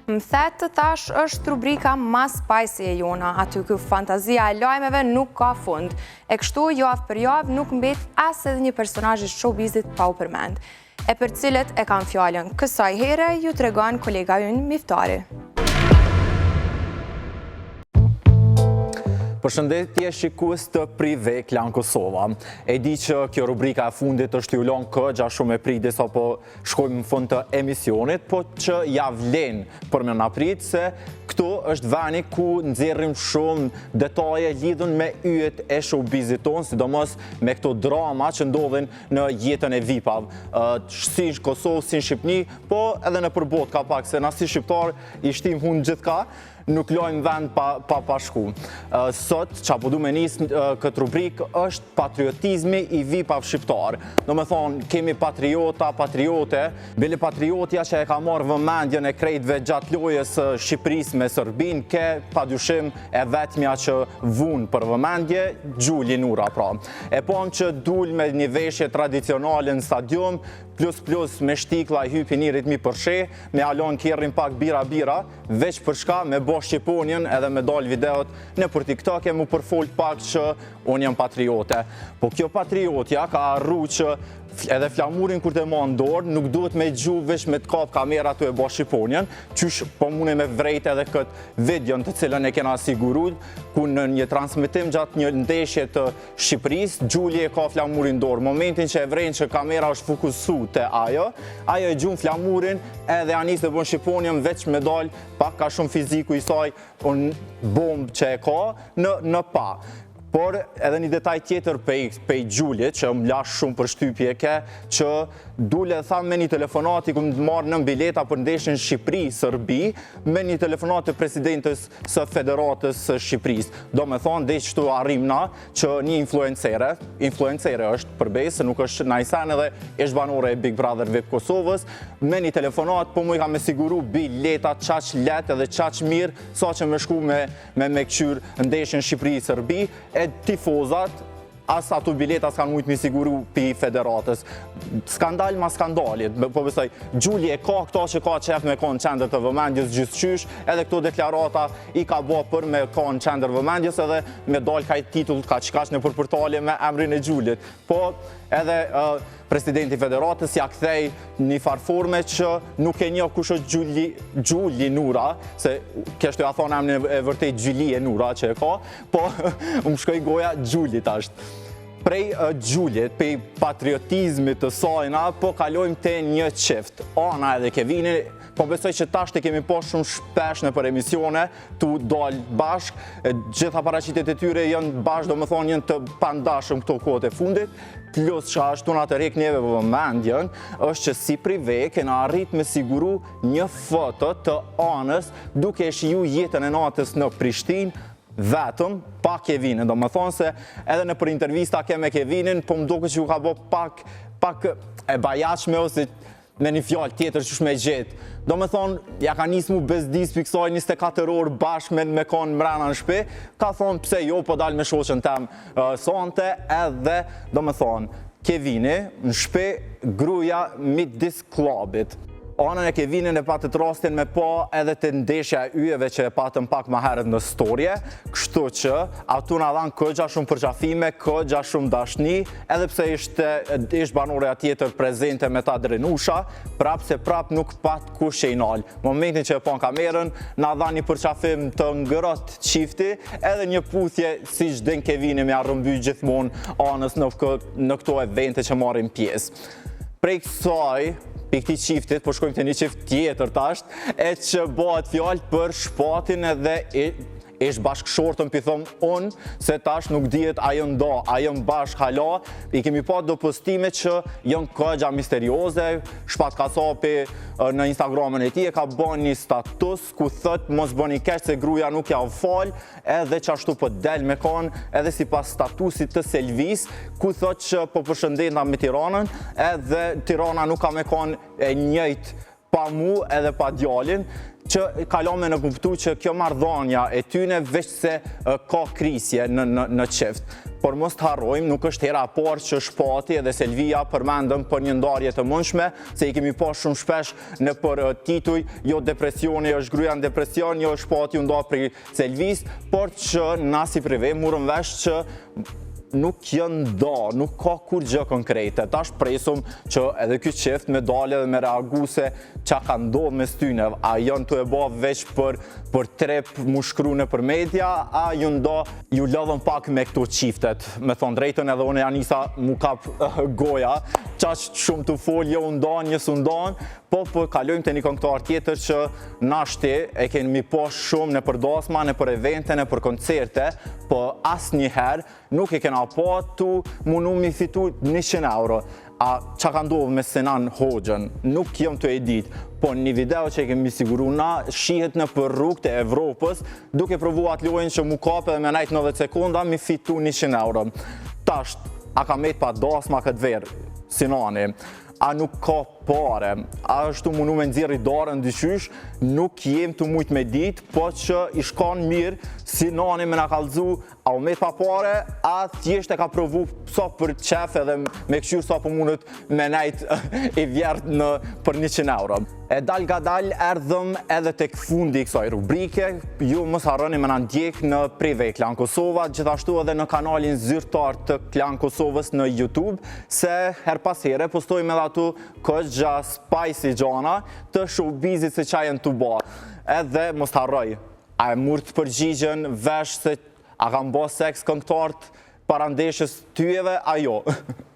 Më thetë të thash është rubrika mas pajsi e jona, aty ku fantazia e lajmeve nuk ka fund. E kështu javë për javë nuk mbet as edhe një personazh i showbizit pa u përmend, e për cilët e kam fjalën. Kësaj here ju tregon kolega ynë Miftari. Përshëndetje shikues të Prive Klan Kosova. E di që kjo rubrika e fundit është ju lon këgja shumë e prit sa po shkojmë në fund të emisionit, po që ja vlen për me na prit se këtu është vani ku nxjerrim shumë detaje lidhur me yjet e showbizit ton, sidomos me këto drama që ndodhin në jetën e VIP-ave, si në Kosovë, si në Shqipni, po edhe në përbot ka pak se na si shqiptar i shtim hun gjithka, nuk lojmë vend pa shku. Sot, që po du me nisë këtë rubrik, është patriotizmi i VIP-ave shqiptar. Do me thonë, kemi patriote, bile patriotja që e ka marrë vëmendjen e krejtve gjatë lojës Shqipëris me Sërbin, ke pa dyshim e vetmja që vunë për vëmendje, Gjuli Nura pra. E pom që dul me një veshje tradicionale në stadium, plus me shtikla i hypi një ritmi përshe, me alon kjerrin pak bira, veç për shka me bo Shqiponjen edhe me dal videot në për TikTok e mu përfolt pak që unë jam patriote. Po kjo patriotja ka arru që edhe flamurin kur të ma ndorë, nuk duhet me gju vesh me të kap kamera të e bo Shqiponjen, qysh po mune me vrejt edhe këtë videon të cilën e kena sigurut, ku në një transmitim gjatë një ndeshje të Shqipëris, Gjuli e ka flamurin dorë. Momentin që e vrejnë që kamera është fokusu të ajo e gjun flamurin edhe anis të bon Shqiponjen veç me dal pak ka shumë fiziku i saj bombë që e ka në pa. Por edhe një detaj tjetër pej Gjulit, që më lash shumë për shtypje ke, që dule thamë me një telefonat i ku më marrë në bileta për ndeshjen Shqipëri-Sërbi, me një telefonat të presidentës së Federatës Shqipëris. Do me thonë, dhe që tu arrim na, që një influencere është përbej, se nuk është najsen edhe ishtë banore e Big Brother VIP Kosovës, me një telefonat, po mu i ka me siguru bileta qaq let edhe qaq mirë, sa që me shku me këqyr ndeshjen Shqipëri-Sërbi, e tifozat, as ato bileta s'kan mujtë mi siguru pi federatës. Skandal ma skandalit, po besoj, Gjuli e ka këta që ka qef me ka në qender të vëmendjes gjithçysh, edhe këto deklarata i ka bo për me ka në qender vëmendjes edhe me dal kaj titull ka qikash në përpërtalje me emrin e Gjulit. Po edhe presidenti federatës ja kthej një farforme që nuk e një kush është Gjuli Nura, se kështu ja thonë emrin e vërtej Gjuli e Nura që e ka, po më shkoj goja Gjulit ashtë. Prej Gjulit, prej patriotizmit të sajna, po kalojmë te një qift. Ana edhe Kevini, po besoj që tash të kemi po shumë shpesh në për emisione, tu dal bashk, gjitha paraqitet e tyre janë bashk, do më thonë janë të pandashëm këto kohët e fundit, plus që ashtu nga të rek njeve vëmendjen, është që si Prive kena arrit me siguru një foto të anës duke shiju jetën e natës në Prishtinë, vetëm pa Kevinin. Do më thonë se edhe në për intervista ke me Kevinin, po më duke që ju ka bo pak e bajashme ose me një fjallë tjetër që shme gjithë. Do më thonë, ja ka njës mu bezdis për kësaj 24 orë bashkë me konë mrena në shpe, ka thonë pse jo po dal me shoqën tem sonte, edhe do më thonë, Kevini në shpe gruja midis klubit. Anën e Kevinin e patët rastin me pa edhe të ndeshja yjeve që e patën pak ma herët në storje, kështu që atu nga dhanë këgja shumë përqafime, këgja shumë dashni, edhe pse ishtë banore atjetër prezente me ta drenusha, prap se prap nuk pat kush që i nalë. Momentin që e pon kamerën, nga dhanë një përqafim të ngërët qifti, edhe një puthje si çden Kevini me arrëmby gjithmonë anës në këto evente që marim pjesë. Prej kësaj, për këti qiftit, po shkojmë të një qift tjetër tasht, e që bëhet fjallë për shpatin edhe ishtë bashkëshortën për thëmë unë, se tash nuk dihet a jënë do, a jënë bashkë hala, i kemi pat do postime që jënë këgja misterioze, shpat ka sapi në Instagramën e ti, e ka bën një status ku thëtë mos bëni keq se gruja nuk ja falë, edhe që ashtu për del me kanë, edhe si pas statusit të Selvis, ku thëtë që po përshëndet nga me Tiranën, edhe Tirana nuk ka me kanë e njëjtë pa mu edhe pa djalin, që kalon me në kuptu që kjo marrëdhënia e tyne veç se ka krisje në çift. Por mos të harrojmë, nuk është hera parë që Shpati edhe Selvia përmendëm për një ndarje të mundshme, se i kemi pa shumë shpesh në për tituj, jo depresioni, është gruaja në depresion, jo Shpati u nda prej Selvis, por që na si prive murëm vesh që nuk janë nuk ka kur gjë konkrete. Tash presum që edhe ky çift me dalë dhe me reagu se qa ka ndodhë me styne, a janë të e ba veç për trep mu shkru në për media, a ju lodhën pak me këto qiftet. Me thonë drejtën edhe unë Janisa mu kap goja, qaq shumë të folje u ndan, njës u ndan, po kalojmë të një këngëtar tjetër që nashti e kemi po shumë në për dasma, në për evente, në për koncerte, po asë njëherë nuk e kena po të munu mi fitu 100 euro. A qa ka ndodhë me Sinan Hoxhën, nuk jam të e ditë, po një video që e kemi siguru na, shihet në për rrugë të Evropës, duke provu atë lojnë që mu kape dhe me najtë 90 sekunda, mi fitu 100 euro. Tasht, a ka met pa dasma këtë verë, Sinani, a nuk ka pare, a është të munu me nëzirë i darën dyshysh, nuk jem të mujtë me ditë, po që i shkon mirë, Sinani me nga kalzu, a u met pa pare, a thjesht e ka provu sa për qef edhe me këshyrë sa për mundët me najtë i vjertë për 100 euro. E dal ga dal erdhëm edhe tek fundi i kësaj rubrike, ju mos harroni me na ndjek në Prive Klan Kosova, gjithashtu edhe në kanalin zyrtar të Klan Kosovës në YouTube, se her pas here postojmë edhe atu këgja spicy gjana të showbizit se qa jenë të ba. Edhe mos harroj, a e murë të përgjigjen vesh se a kam bo seks këngëtartë parandeshës tyjeve, a jo.